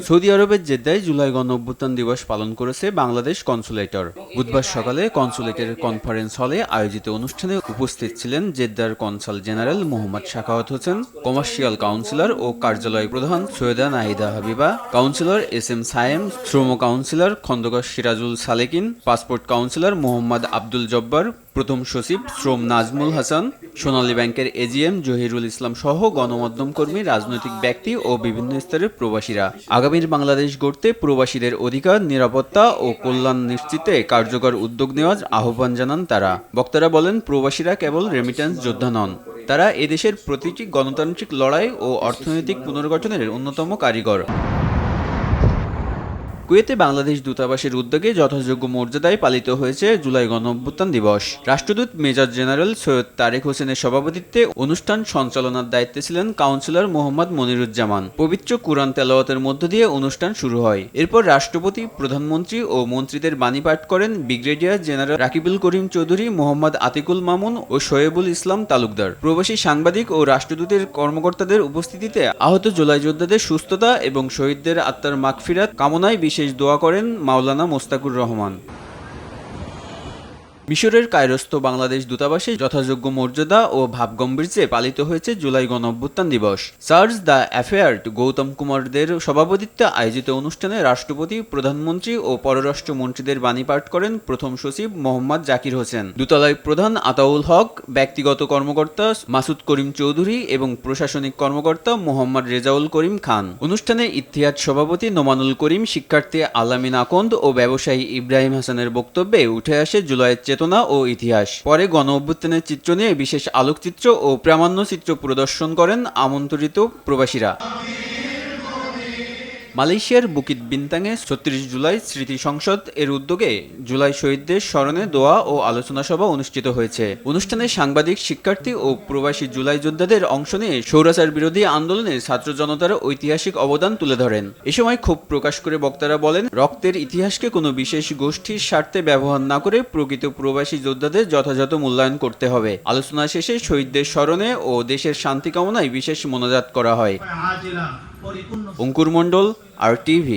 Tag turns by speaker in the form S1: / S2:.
S1: Saudi আরবের জেদ্দায় জুলাই গণঅভ্যুত্থান দিবস পালন করেছে বাংলাদেশ কনসুলেটর। বুধবার সকালে কনসুলেটের কনফারেন্স হলে আয়োজিত অনুষ্ঠানে উপস্থিত ছিলেন জেদ্দার consul general Mohammad Sakhawat Hossain, commercial counsellor ও কার্যালয় প্রধান সৈয়দা নাহিদা হাবিবা, কাউন্সিলর এস.এম. সায়েম, শ্রম counsellor Khandaker Sirajul Salekin, passport counsellor Mohammad Abdul Jabbar, প্রথম সচিব শ্রম নাজমুল হাসান, সোনালী ব্যাংকের এজিএম জহিরুল ইসলাম সহ গণমাধ্যম কর্মী, রাজনৈতিক ব্যক্তি ও বিভিন্ন স্তরের প্রবাসীরা আগামীর বাংলাদেশ গড়তে প্রবাসীদের অধিকার, নিরাপত্তা ও কল্যাণ নিশ্চিতে কার্যকর উদ্যোগ নেওয়ার আহ্বান জানান তারা। বক্তারা বলেন, প্রবাসীরা কেবল রেমিট্যান্স যোদ্ধা নন, তারা এদেশের প্রতিটি গণতান্ত্রিক লড়াই ও অর্থনৈতিক পুনর্গঠনের অন্যতম কারিগর। কুয়েতে বাংলাদেশ দূতাবাসের উদ্যোগে যথাযোগ্য মর্যাদায় পালিত হয়েছে জুলাই গণঅভ্যুত্থান দিবস। রাষ্ট্রদূত মেজর জেনারেল সৈয়দ তারেক হোসেনের সভাপতিত্বে অনুষ্ঠান সঞ্চালনার দায়িত্বে ছিলেন কাউন্সিলর মোহাম্মদ মনিরুজ্জামান। পবিত্র কুরআন তেলাওয়াতের মধ্য দিয়ে অনুষ্ঠান শুরু হয়। এরপর রাষ্ট্রপতি, প্রধানমন্ত্রী ও মন্ত্রীদের বাণী পাঠ করেন ব্রিগেডিয়ার জেনারেল রাকিবুল করিম চৌধুরী, মোহাম্মদ আতিকুল মামুন ও শোয়েবুল ইসলাম তালুকদার। প্রবাসী সাংবাদিক ও রাষ্ট্রদূতের কর্মকর্তাদের উপস্থিতিতে আহত জুলাই যোদ্ধাদের সুস্থতা এবং শহীদদের আত্মার মাগফিরাত কামনায় বিশেষ দোয়া করেন মাওলানা মোস্তাকুর রহমান। মিশরের কায়রোস্থ বাংলাদেশ দূতাবাসে যথাযোগ্য মর্যাদা ও ভাবগম্ভীর্যে পালিত হয়েছে জুলাই গণঅভ্যুত্থান দিবস। চার্জ দ্য অ্যাফেয়ার গৌতম কুমারদের সভাপতিত্বে আয়োজিত অনুষ্ঠানে রাষ্ট্রপতি, প্রধানমন্ত্রী ও পররাষ্ট্র মন্ত্রীদের বাণী পাঠ করেন প্রথম সচিব মোহাম্মদ জাকির হোসেন, দূতালয় প্রধান আতাউল হক, ব্যক্তিগত কর্মকর্তা মাসুদ করিম চৌধুরী এবং প্রশাসনিক কর্মকর্তা মোহাম্মদ রেজাউল করিম খান। অনুষ্ঠানে ইত্তেহাদ সভাপতি নোমানুল করিম, শিক্ষার্থী আলামিন আকন্দ ও ব্যবসায়ী ইব্রাহিম হাসানের বক্তব্যে উঠে আসে জুলাইয়ের চেতনা ও ইতিহাস। পরে গণঅভ্যুত্থানের চিত্র নিয়ে বিশেষ আলোকচিত্র ও প্রামাণ্যচিত্র প্রদর্শন করেন আমন্ত্রিত প্রবাসীরা। মালয়েশিয়ার বুকিত বিন্তাংয়ে ৩৬ জুলাই স্মৃতি সংসদ এর উদ্যোগে জুলাই শহীদদের স্মরণে দোয়া ও আলোচনা সভা অনুষ্ঠিত হয়েছে। অনুষ্ঠানে সাংবাদিক, শিক্ষার্থী ও প্রবাসী জুলাই যোদ্ধাদের অংশ নিয়ে স্বৈরাচার বিরোধী আন্দোলনে ছাত্র জনতার ঐতিহাসিক অবদান তুলে ধরেন। এ সময় ক্ষোভ প্রকাশ করে বক্তারা বলেন, রক্তের ইতিহাসকে কোনো বিশেষ গোষ্ঠীর স্বার্থে ব্যবহার না করে প্রকৃত প্রবাসী যোদ্ধাদের যথাযথ মূল্যায়ন করতে হবে। আলোচনা শেষে শহীদদের স্মরণে ও দেশের শান্তি কামনায় বিশেষ মোনাজাত করা হয়। অঙ্কুর মণ্ডল, RTV।